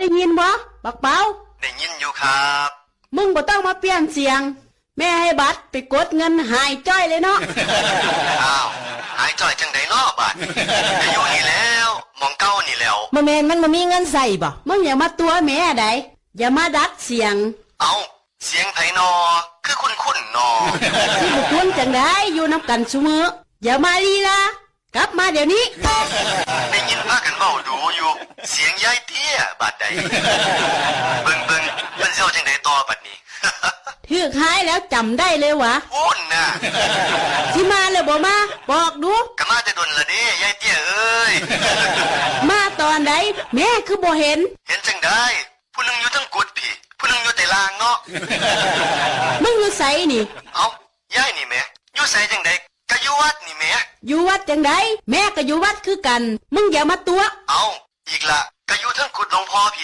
ได้ยินบ่บักเปาได้ยินอยู่ครับ มึงบ่ต้องมาเปลี่ยนเสียงแม่ให้บัตรไปกดเงินหายจ้อยเลยเนาะ อ้าวหายจ่อยจังไดน้อบาดอายุนี่แล้วมองเก้านี่แล้ว บ่แม่นมันบ่มีเงินใส่บ่ มึงอย่ามาตัวแม่ใดอย่ามาดัดเสียง เอาเสียงไผนอคือคุ้นๆนอ ที่บุควรจังได้อยู่นำกันซุมื้ออย่ามาลีลากลับมาเดี๋ยวนี้ ได้ยินพากันเว้าดูอยู่ เสียงยายเตี้ยบาดใดเบิ่งเพิ่นสิเอาจังไดต่อบัดนี้ ถือหายแล้วจำได้เลยวะ พูนน่ะ สิมาเลยบ่มาบอกดู ก็มาแต่ดนละเด้ยายเตี้ยเอ้ย มาตอนใดแม่คือบ่เห็น เห็นจังได้ผู้หนึงอยู่ทั้งกุดพี่ผู้หนึงอยู่แต่ลางเนาะ มึงอยู่ไสนี่ เอายายนี่แหม่อยู่ไสจังไดก็อยู่วัดนี่แหม่ อยู่วัดจังไดแม่ก็อยู่วัดคือกัน มึงอย่ามาตัว เอาอีกละก็อยู่ทั้งกุดหลวงพ่อพี่